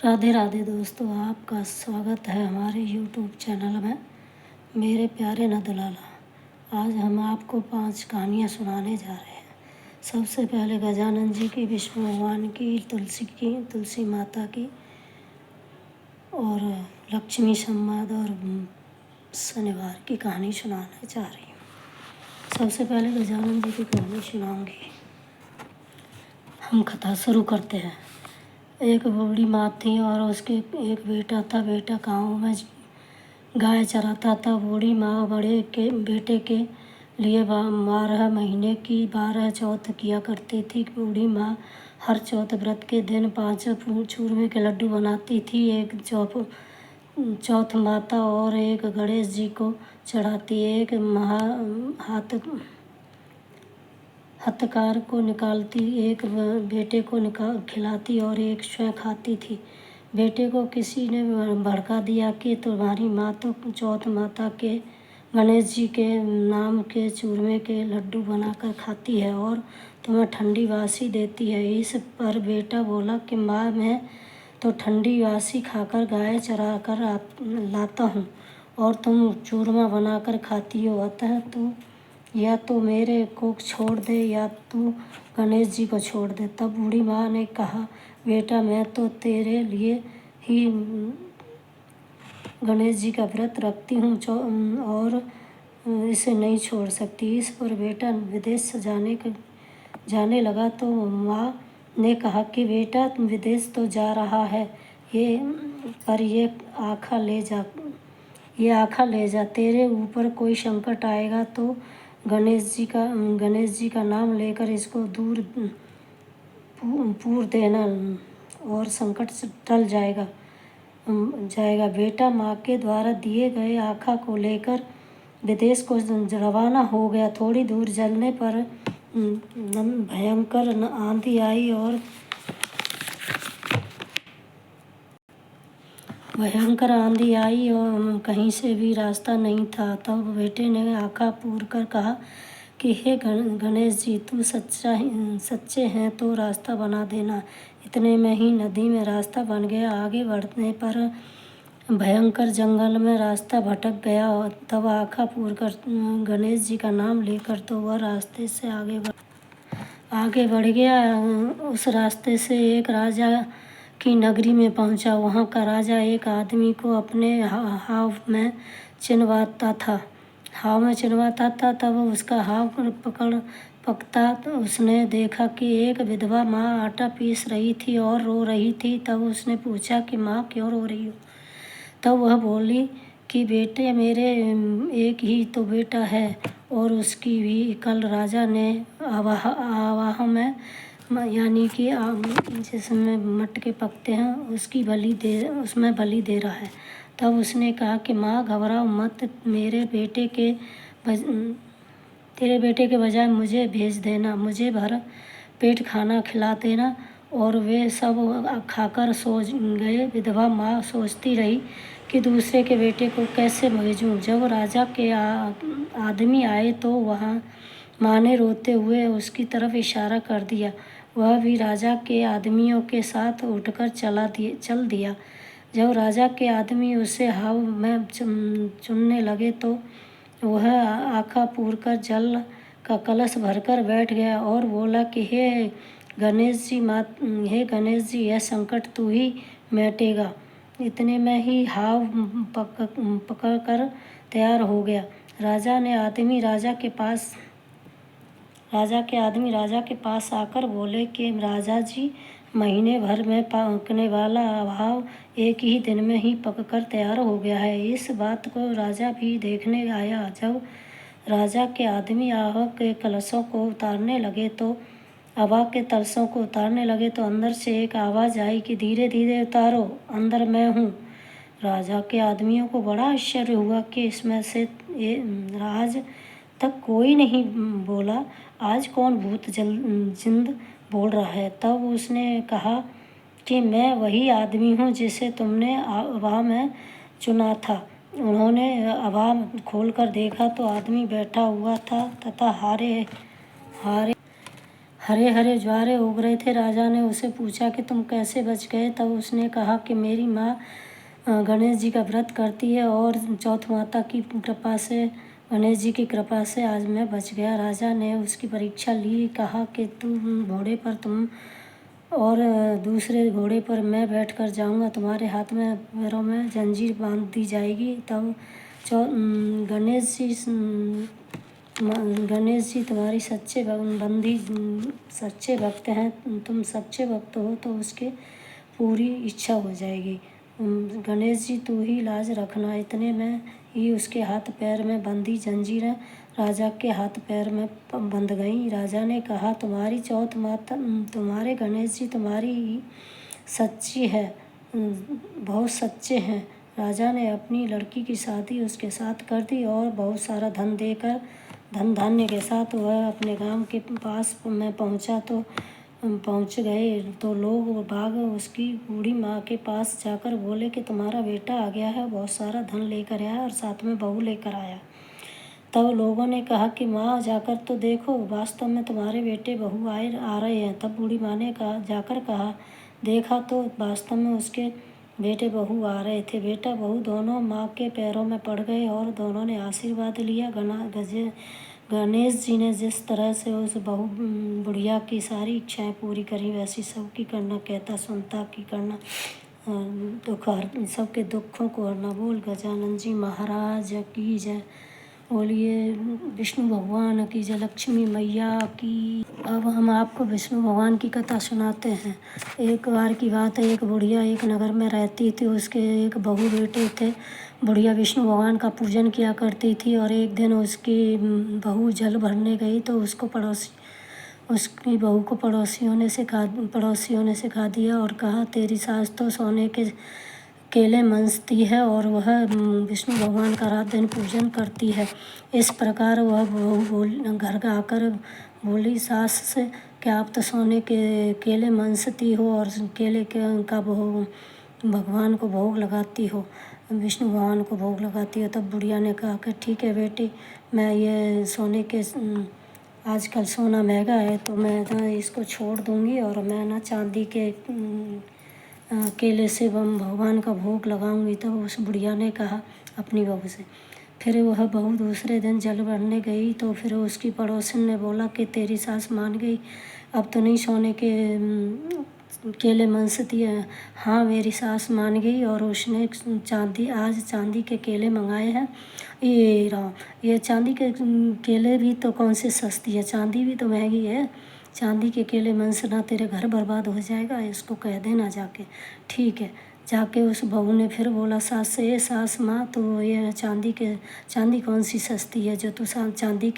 राधे राधे दोस्तों, आपका स्वागत है हमारे यूट्यूब चैनल में। मेरे प्यारे नंदलाला, आज हम आपको 5 कहानियाँ सुनाने जा रहे हैं। सबसे पहले गजानन जी की, विष्णु भगवान की, तुलसी माता की और लक्ष्मी संवाद और शनिवार की कहानी सुनाने जा रही हूँ। सबसे पहले गजानन जी की कहानी सुनाऊंगी। हम कथा शुरू करते हैं। एक बूढ़ी माँ थी और उसके एक बेटा था। बेटा गाँव में गाय चराता था। बूढ़ी माँ बेटे के लिए 12 महीने की 12 चौथ किया करती थी। बूढ़ी माँ हर चौथ व्रत के दिन 5 चूरमे के लड्डू बनाती थी। एक चौथ माता और एक गणेश जी को चढ़ाती। एक हथकार को निकालती, एक बेटे को खिलाती और एक स्वयं खाती थी। बेटे को किसी ने भड़का दिया कि तुम्हारी माँ तो चौथ माता के गणेश जी के नाम के चूरमे के लड्डू बनाकर खाती है और तुम्हें ठंडी वासी देती है। इस पर बेटा बोला कि माँ, मैं तो ठंडी वासी खाकर गाय चरा कर लाता हूँ और तुम चूरमा बनाकर खाती हो। अतः तो या तो मेरे को छोड़ दे या तो गणेश जी को छोड़ दे। तब बूढ़ी माँ ने कहा, बेटा, मैं तो तेरे लिए ही गणेश जी का व्रत रखती हूँ और इसे नहीं छोड़ सकती। इस पर बेटा विदेश जाने लगा तो माँ ने कहा कि बेटा विदेश तो जा रहा है, ये आखा ले जा। तेरे ऊपर कोई संकट आएगा तो गणेश जी का नाम लेकर इसको दूर पूर देना और संकट से टल जाएगा। बेटा माँ के द्वारा दिए गए आखा को लेकर विदेश को रवाना हो गया। थोड़ी दूर चलने पर भयंकर आंधी आई और कहीं से भी रास्ता नहीं था। तब बेटे ने आखा पूर कर कहा कि हे गणेश जी, तू सच्चे हैं तो रास्ता बना देना। इतने में ही नदी में रास्ता बन गया। आगे बढ़ने पर भयंकर जंगल में रास्ता भटक गया। तब आखा पूर कर गणेश जी का नाम लेकर तो वह रास्ते से आगे बढ़ गया। उस रास्ते से एक राजा की नगरी में पहुंचा। वहां का राजा एक आदमी को अपने हाव में चिनवाता था। तब उसका हाव पकता तो उसने देखा कि एक विधवा माँ आटा पीस रही थी और रो रही थी। तब उसने पूछा कि माँ, क्यों रो रही हो? तब वह बोली कि बेटे, मेरे एक ही तो बेटा है और उसकी भी कल राजा ने आवाह में, यानी कि जिसमें मटके पकते हैं, उसमें बलि दे रहा है। तब उसने कहा कि माँ, घबराओ मत, तेरे बेटे के बजाय मुझे भेज देना। मुझे भर पेट खाना खिला देना। और वे सब खाकर सो गए। विधवा माँ सोचती रही कि दूसरे के बेटे को कैसे भेजूं। जब राजा के आदमी आए तो माँ ने रोते हुए उसकी तरफ इशारा कर दिया। वह भी राजा के आदमियों के साथ उठकर चल दिया। जब राजा के आदमी उसे हाव में चुनने लगे तो वह आखा पूर कर जल का कलश भरकर बैठ गया और बोला कि हे गणेश जी, यह संकट तू ही मिटेगा। इतने में ही हाव पकड़ कर तैयार हो गया। राजा के पास आकर बोले कि राजा जी, महीने भर में पकने वाला हाव एक ही दिन में ही पककर तैयार हो गया है। इस बात को राजा भी देखने आया। जब राजा के आदमी आवा के कलशों को उतारने लगे तो अंदर से एक आवाज़ आई कि धीरे धीरे उतारो, अंदर मैं हूँ। राजा के आदमियों को बड़ा आश्चर्य हुआ कि इसमें से आज तक कोई नहीं बोला, आज कौन भूत जिंद बोल रहा है। तब उसने कहा कि मैं वही आदमी हूँ जिसे तुमने अभाव में चुना था। उन्होंने अभाव खोलकर देखा तो आदमी बैठा हुआ था तथा हरे हरे ज्वारे उग रहे थे। राजा ने उसे पूछा कि तुम कैसे बच गए? तब उसने कहा कि मेरी माँ गणेश जी का व्रत करती है और चौथ माता की कृपा से, गणेश जी की कृपा से आज मैं बच गया। राजा ने उसकी परीक्षा ली, कहा कि तुम घोड़े पर तुम और दूसरे घोड़े पर मैं बैठकर जाऊंगा, तुम्हारे हाथ में पैरों में जंजीर बांध दी जाएगी। तब गणेश जी तुम्हारी सच्चे भक्त हैं, तुम सच्चे भक्त हो तो उसके पूरी इच्छा हो जाएगी। गणेश जी तू ही लाज रखना। इतने में ही उसके हाथ पैर में बंधी जंजीरें राजा के हाथ पैर में बंध गईं। राजा ने कहा तुम्हारी चौथ माता, तुम्हारे गणेश जी तुम्हारी सच्ची है, बहुत सच्चे हैं। राजा ने अपनी लड़की की शादी उसके साथ कर दी और बहुत सारा धन देकर, धन धान्य के साथ वह अपने गांव के पास में पहुंच गए तो लोग बाग उसकी बूढ़ी माँ के पास जाकर बोले कि तुम्हारा बेटा आ गया है, बहुत सारा धन लेकर आया और साथ में बहू लेकर आया। तब लोगों ने कहा कि माँ जाकर तो देखो, वास्तव में तुम्हारे बेटे बहू आ रहे हैं। तब बूढ़ी माँ ने जाकर कहा, देखा तो वास्तव में उसके बेटे बहू आ रहे थे। बेटा बहू दोनों माँ के पैरों में पड़ गए और दोनों ने आशीर्वाद लिया। गणेश जी ने जिस तरह से उस बुढ़िया की सारी इच्छाएं पूरी करी, वैसी सबकी करना, कहता सुनता की करना, सबके दुखों को हरना। बोल गजानन जी महाराज की जय। बोलिए विष्णु भगवान की जय, लक्ष्मी मैया की। अब हम आपको विष्णु भगवान की कथा सुनाते हैं। एक बार की बात है, एक बुढ़िया एक नगर में रहती थी। उसके एक बहू बेटे थे। बुढ़िया विष्णु भगवान का पूजन किया करती थी और एक दिन उसकी बहू जल भरने गई तो उसकी बहू को पड़ोसियों ने सिखा दिया और कहा, तेरी सास तो सोने के केले मनसती है और वह विष्णु भगवान का रात दिन पूजन करती है। इस प्रकार वह बहू घर आकर बोली सास से कि आप तो सोने के केले मनसती हो और केले का भगवान को भोग लगाती हो, विष्णु भगवान को भोग लगाती हो। तब बुढ़िया ने कहा कि ठीक है बेटी, मैं ये सोने के आजकल सोना महंगा है तो मैं ना इसको छोड़ दूँगी और मैं ना चांदी के केले से भगवान का भोग लगाऊंगी। तो उस बुढ़िया ने कहा अपनी बहू से। फिर वह बहू दूसरे दिन जल भरने गई तो फिर उसकी पड़ोसन ने बोला कि तेरी सास मान गई, अब तो नहीं सोने के केले मनसती है। हाँ मेरी सास मान गई और उसने आज चांदी के केले मंगाए हैं। ये राम, ये चांदी के केले भी तो कौन से सस्ती है, चांदी भी तो महंगी है। चांदी के केले मनसना, तेरे घर बर्बाद हो जाएगा, इसको कह देना जाके। ठीक है। जाके उस बहू ने फिर बोला सास से, ये सास माँ तो ये चांदी कौन सी सस्ती है जो तू चांदी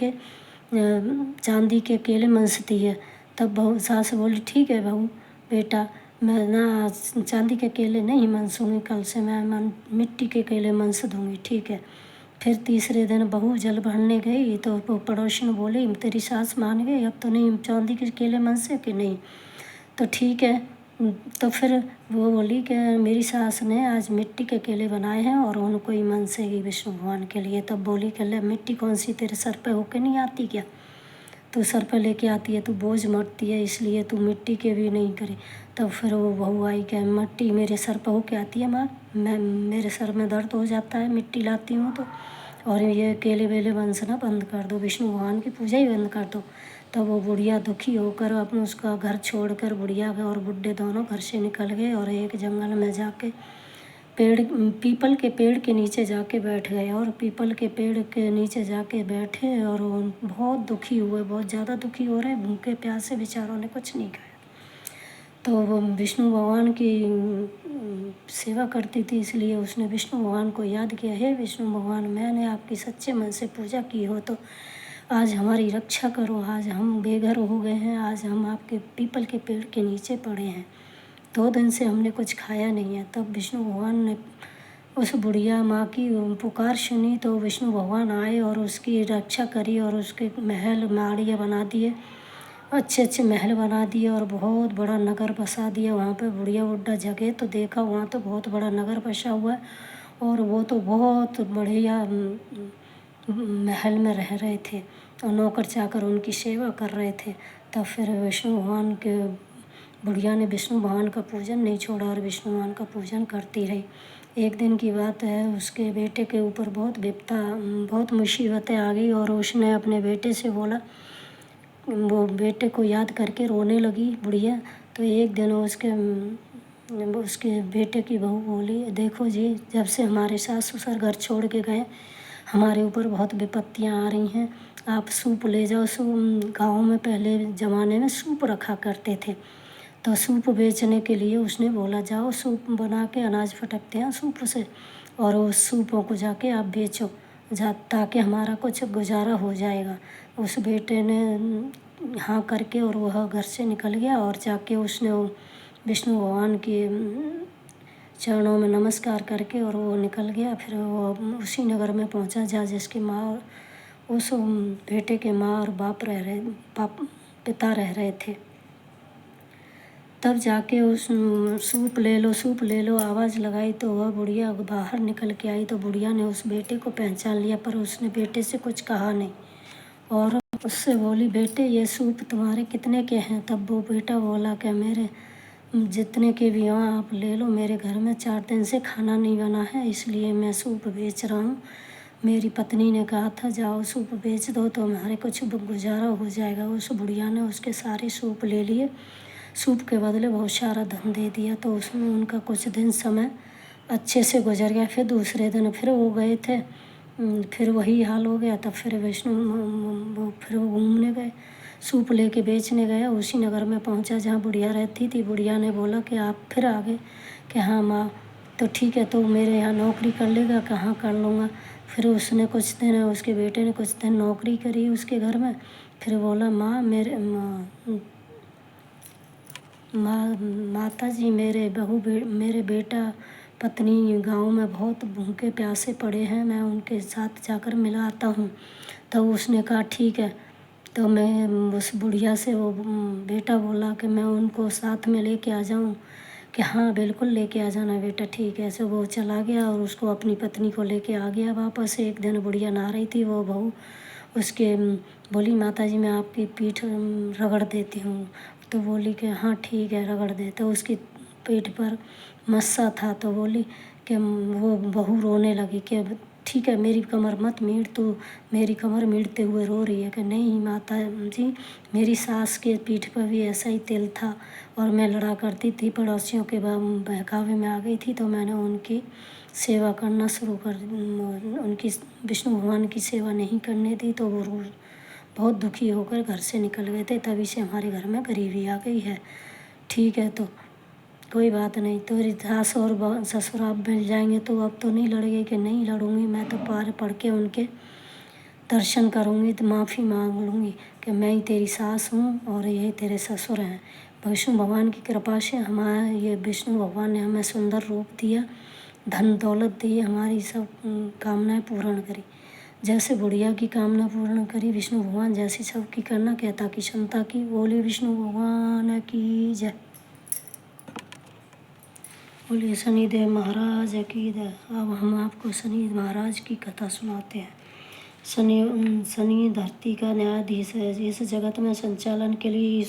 के केले मनसती है। तब बहू सास बोली, ठीक है बहू बेटा, मैं ना चांदी के केले नहीं मनसूँगी, कल से मैं मिट्टी के केले मनस दूँगी। ठीक है। फिर तीसरे दिन बहू जल भरने गई तो पड़ोसन बोली, तेरी सास मान गई, अब तो नहीं चांदी के केले मनसे कि नहीं। तो ठीक है। तो फिर वो बोली कि मेरी सास ने आज मिट्टी के केले बनाए हैं और उनको ही मनसेगी विष्णु भगवान के लिए। तब बोली कि ले मिट्टी कौन सी तेरे सर पे होके नहीं आती क्या, तू सर पे लेके आती है, तू बोझ मरती है, इसलिए तू मिट्टी के भी नहीं करे। तब फिर वो बहू आई कि मिट्टी मेरे सर पे होके आती है माँ, मेरे सर में दर्द हो जाता है मिट्टी लाती हूँ तो, और ये केले वेले मनसना बंद कर दो, विष्णु भगवान की पूजा ही बंद कर दो। तब वो बुढ़िया दुखी होकर अपने उसका घर छोड़कर बुढ़िया और बुड्ढे दोनों घर से निकल गए और एक जंगल में जाके पीपल के पेड़ के नीचे जाके बैठ गए और पीपल के पेड़ के नीचे जाके बैठे और वो बहुत दुखी हुए, बहुत ज़्यादा दुखी हो रहे, भूखे प्यासे बेचारों ने कुछ नहीं खाया। तो वो विष्णु भगवान की सेवा करती थी, इसलिए उसने विष्णु भगवान को याद किया, हे विष्णु भगवान, मैंने आपकी सच्चे मन से पूजा की हो तो आज हमारी रक्षा करो, आज हम बेघर हो गए हैं, आज हम आपके पीपल के पेड़ के नीचे पड़े हैं, 2 दिन से हमने कुछ खाया नहीं है। तब विष्णु भगवान ने उस बुढ़िया माँ की पुकार सुनी तो विष्णु भगवान आए और उसकी रक्षा करी और उसके महल माड़ियाँ बना दिए, अच्छे अच्छे महल बना दिए और बहुत बड़ा नगर बसा दिया वहाँ पे। बुढ़िया बुड्ढा जगह तो देखा, वहाँ तो बहुत बड़ा नगर बसा हुआ है और वो तो बहुत बढ़िया महल में रह रहे थे और नौकर चाकर उनकी सेवा कर रहे थे। तब फिर विष्णु भगवान के बुढ़िया ने विष्णु भगवान का पूजन नहीं छोड़ा और विष्णु भगवान का पूजन करती रही। एक दिन की बात है, उसके बेटे के ऊपर बहुत मुसीबतें आ गई और उसने अपने बेटे से बोला, वो बेटे को याद करके रोने लगी बुढ़िया। तो एक दिन उसके बेटे की बहू बोली, देखो जी, जब से हमारे सास ससुर घर छोड़ के गए, हमारे ऊपर बहुत विपत्तियाँ आ रही हैं। आप सूप ले जाओ। गाँव में पहले ज़माने में सूप रखा करते थे, तो सूप बेचने के लिए उसने बोला, जाओ सूप बना के, अनाज फटकते हैं सूप से, और उस सूपों को जाके आप बेचो ताकि हमारा कुछ गुजारा हो जाएगा। उस बेटे ने हाँ करके और वह घर से निकल गया और जाके उसने विष्णु भगवान के चरणों में नमस्कार करके और वो निकल गया। फिर वो उसी नगर में पहुंचा जहाँ जिसकी माँ और उस बेटे के माँ और पिता रह रहे थे। तब जाके उस सूप ले लो आवाज़ लगाई तो वह बुढ़िया बाहर निकल के आई। तो बुढ़िया ने उस बेटे को पहचान लिया, पर उसने बेटे से कुछ कहा नहीं और उससे बोली, बेटे ये सूप तुम्हारे कितने के हैं? तब वो बेटा बोला कि मेरे जितने के भी हों आप ले लो, मेरे घर में 4 दिन से खाना नहीं बना है, इसलिए मैं सूप बेच रहा हूँ। मेरी पत्नी ने कहा था जाओ सूप बेच दो तो हमारे कुछ गुजारा हो जाएगा। उस बुढ़िया ने उसके सारे सूप ले लिए, सूप के बदले बहुत सारा धन दे दिया। तो उसमें उनका कुछ दिन समय अच्छे से गुजर गया। फिर दूसरे दिन फिर वो गए थे, फिर वही हाल हो गया। तब फिर फिर वो घूमने गए, सूप लेके बेचने गया। उसी नगर में पहुंचा जहाँ बुढ़िया रहती थी। बुढ़िया ने बोला कि आप फिर आ गए? कि हाँ माँ। तो ठीक है, तो मेरे यहाँ नौकरी कर लेगा? कहाँ कर लूँगा। फिर उसने कुछ दिन, उसके बेटे ने कुछ दिन नौकरी करी उसके घर में। फिर बोला, माता जी, मेरे बेटा पत्नी गांव में बहुत भूखे प्यासे पड़े हैं, मैं उनके साथ जाकर मिलाता हूँ। तो उसने कहा ठीक है। तो मैं उस बुढ़िया से वो बेटा बोला कि मैं उनको साथ में लेके आ जाऊँ? कि हाँ बिल्कुल लेके आ जाना बेटा, ठीक है। सो वो चला गया और उसको अपनी पत्नी को लेके आ गया वापस। एक दिन बुढ़िया नहा रही थी, वो बहू उसके बोली, माता जी मैं आपकी पीठ रगड़ देती हूँ। तो बोली कि हाँ ठीक है रगड़ दे। तो उसकी पेट पर मस्सा था, तो बोली कि वो बहू रोने लगी कि ठीक है मेरी कमर मत मीड़, तू मेरी कमर मीड़ते हुए रो रही है। कि नहीं माता जी, मेरी सास के पीठ पर भी ऐसा ही तिल था और मैं लड़ा करती थी, पड़ोसियों के बहकावे में आ गई थी, तो मैंने उनकी सेवा करना शुरू कर, उनकी विष्णु भगवान की सेवा नहीं करने दी, तो वो बहुत दुखी होकर घर से निकल गए थे। तभी से हमारे घर में गरीबी आ गई है। ठीक है, तो कोई बात नहीं, तो सास और ससुर आप मिल जाएंगे तो अब तो नहीं लड़ेगी? कि नहीं लड़ूंगी, मैं तो पार पढ़ के उनके दर्शन करूंगी, तो माफ़ी मांग लूँगी कि मैं ही तेरी सास हूँ और ये तेरे ससुर हैं। विष्णु भगवान की कृपा से हमारा ये विष्णु भगवान ने हमें सुंदर रूप दिया, धन दौलत दी, हमारी सब कामनाएं पूर्ण करी। जैसे बुढ़िया की कामना पूर्ण करी विष्णु भगवान, जैसी सबकी करना कहता की क्षमता की। बोली विष्णु भगवान की जय। बोलिए शनिदेव महाराज की जय। अब हम आपको शनि महाराज की कथा सुनाते हैं। शनि धरती का न्यायाधीश है। इस जगत में संचालन के लिए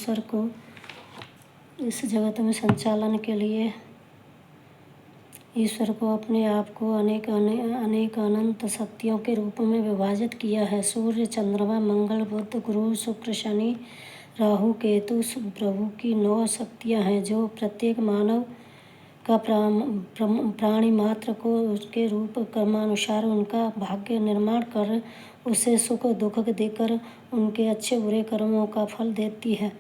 ईश्वर को अपने आप को अनेक अनंत शक्तियों के रूप में विभाजित किया है। सूर्य, चंद्रमा, मंगल, बुध, गुरु, शुक्र, शनि, राहु, केतु प्रभु की 9 शक्तियाँ हैं जो प्रत्येक मानव का प्राणी मात्र को उसके रूप कर्मानुसार उनका भाग्य निर्माण कर उसे सुख दुख देकर उनके अच्छे बुरे कर्मों का फल देती है,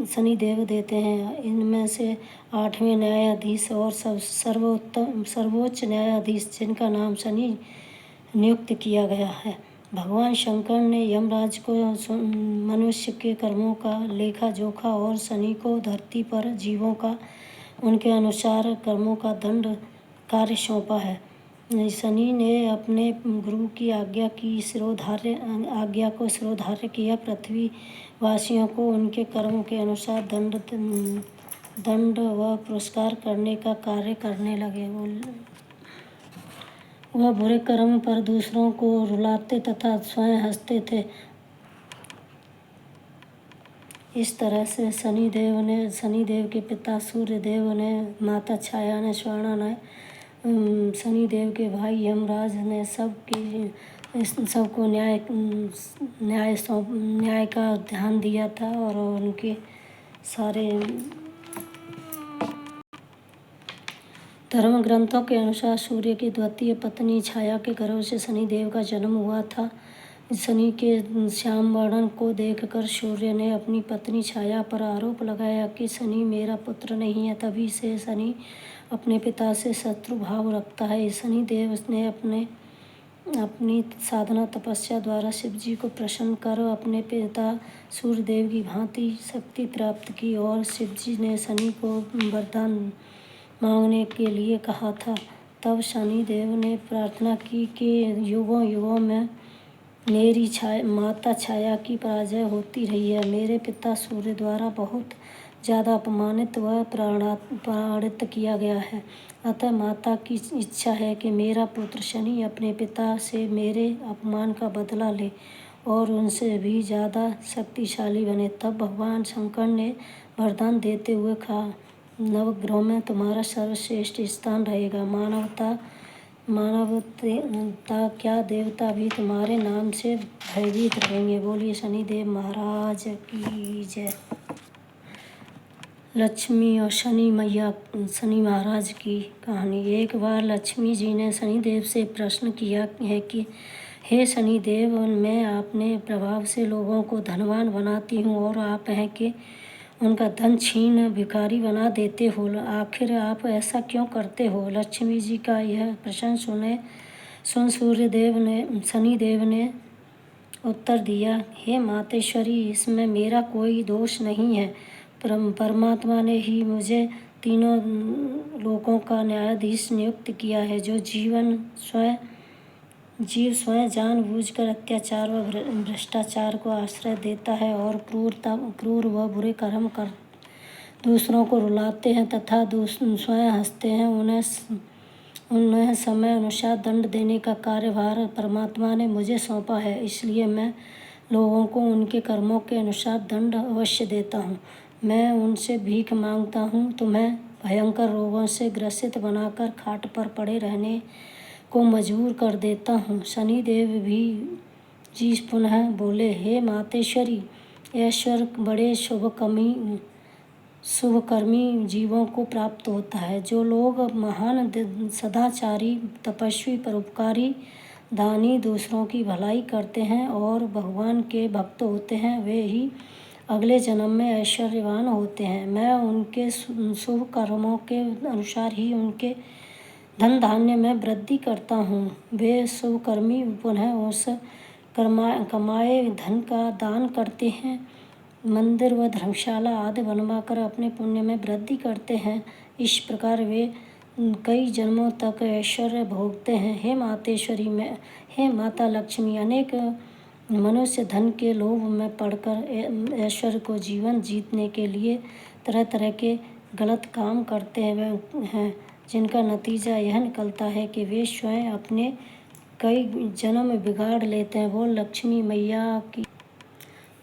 शनिदेव देते हैं। इनमें से 8वें न्यायाधीश और सर्वोच्च न्यायाधीश जिनका नाम शनि नियुक्त किया गया है। भगवान शंकर ने यमराज को मनुष्य के कर्मों का लेखा जोखा और शनि को धरती पर जीवों का उनके अनुसार कर्मों का दंड कार्य सौंपा है। शनि ने अपने गुरु की आज्ञा को शिरोधार्य किया। पृथ्वी वासियों को उनके कर्म के अनुसार दंड व पुरस्कार करने का कार्य करने लगे। वह बुरे कर्म पर दूसरों को रुलाते तथा स्वयं हंसते थे। इस तरह से शनिदेव के पिता सूर्यदेव ने, माता छाया ने, स्वर्णा ने, शनिदेव के भाई यमराज ने सबको न्याय का ध्यान दिया था। और उनके सारे धर्म ग्रंथों के अनुसार सूर्य की द्वितीय पत्नी छाया के गर्भ से शनिदेव का जन्म हुआ था। शनि के श्याम वर्णन को देखकर सूर्य ने अपनी पत्नी छाया पर आरोप लगाया कि शनि मेरा पुत्र नहीं है। तभी से शनि अपने पिता से शत्रु भाव रखता है। शनिदेव ने अपनी साधना तपस्या द्वारा शिवजी को प्रसन्न कर अपने पिता सूर्यदेव की भांति शक्ति प्राप्त की और शिवजी ने शनि को वरदान मांगने के लिए कहा था। तब शनिदेव ने प्रार्थना की कि युगों युगों में मेरी माता छाया की पराजय होती रही है। मेरे पिता सूर्य द्वारा बहुत ज़्यादा अपमानित व प्रताड़ित किया गया है। अतः माता की इच्छा है कि मेरा पुत्र शनि अपने पिता से मेरे अपमान का बदला ले और उनसे भी ज़्यादा शक्तिशाली बने। तब भगवान शंकर ने वरदान देते हुए कहा, नवग्रहों में तुम्हारा सर्वश्रेष्ठ स्थान रहेगा। मानवता क्या देवता भी तुम्हारे नाम से भयभीत रहेंगे। बोलिए शनिदेव महाराज की जय। लक्ष्मी और शनि महाराज की कहानी। एक बार लक्ष्मी जी ने शनिदेव से प्रश्न किया है कि हे शनिदेव, मैं अपने प्रभाव से लोगों को धनवान बनाती हूँ और आप हैं कि उनका धन छीन भिखारी बना देते हो। आखिर आप ऐसा क्यों करते हो? लक्ष्मी जी का यह प्रश्न सुन शनिदेव ने उत्तर दिया, हे मातेश्वरी, इसमें मेरा कोई दोष नहीं है। परमात्मा ने ही मुझे तीनों लोकों का न्यायाधीश नियुक्त किया है। जो जीव स्वयं जानबूझकर अत्याचार व भ्रष्टाचार को आश्रय देता है और क्रूर व बुरे कर्म कर दूसरों को रुलाते हैं तथा स्वयं हंसते हैं, उन्हें समय अनुसार दंड देने का कार्यभार परमात्मा ने मुझे सौंपा है। इसलिए मैं लोगों को उनके कर्मों के अनुसार दंड अवश्य देता हूँ। मैं उनसे भीख मांगता हूँ, तुम्हें भयंकर रोगों से ग्रसित बनाकर खाट पर पड़े रहने को मजबूर कर देता हूँ। शनिदेव भी जी पुनः बोले, हे मातेश्वरी, ऐश्वर्य बड़े शुभकर्मी जीवों को प्राप्त होता है। जो लोग महान सदाचारी, तपस्वी, परोपकारी, दानी, दूसरों की भलाई करते हैं और भगवान के भक्त होते हैं, वे ही अगले जन्म में ऐश्वर्यवान होते हैं। मैं उनके शुभ कर्मों के अनुसार ही उनके धन धान्य में वृद्धि करता हूँ। वे शुभकर्मी पुनः उस कमाए धन का दान करते हैं, मंदिर व धर्मशाला आदि बनवाकर अपने पुण्य में वृद्धि करते हैं। इस प्रकार वे कई जन्मों तक ऐश्वर्य भोगते हैं। हे माता लक्ष्मी, अनेक मनुष्य धन के लोभ में पड़कर ऐश्वर्य को जीवन जीतने के लिए तरह तरह के गलत काम करते हैं, जिनका नतीजा यह निकलता है कि वे स्वयं अपने कई जन्म बिगाड़ लेते हैं। वो लक्ष्मी मैया की।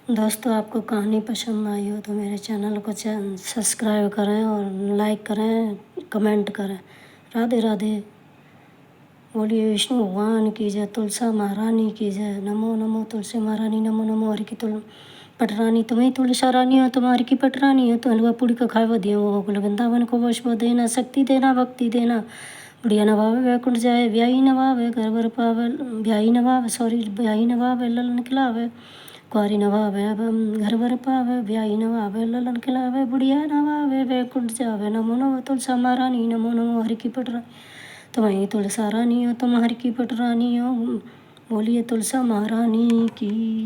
दोस्तों, आपको कहानी पसंद आई हो तो मेरे चैनल को सब्सक्राइब करें और लाइक करें, कमेंट करें। राधे राधे। बोलिए विष्णु भगवान की जय, तुलसा महारानी की जय। नमो नमो तुलसी महारानी, नमो नमो हरि की पटरानी। तुम्हें तुलसा रानी हो, तुम्हारी की पटरानी हो, तो हलवा पूड़ी का खावा दिया वो गोकुल वृंदावन को वैष्णव देना, शक्ति देना, भक्ति देना। बुढ़िया नवावे वैकुंठ जाए, ब्याही नवावे घर बर पावे, ब्याही नवावे ललन खिलावे, कुआरी नवावे घर बर पावे, ब्याही नवावे ललन खिलावे, बुढ़िया नवावे वैकुंठ जावे। नमो नमो तुलसा महारानी, नमो नमो हरि की पटरानी। तुम्हें तुलसा रानी हो, तुम्हारी की पटरानी हो। बोलिए तुलसा महारानी की।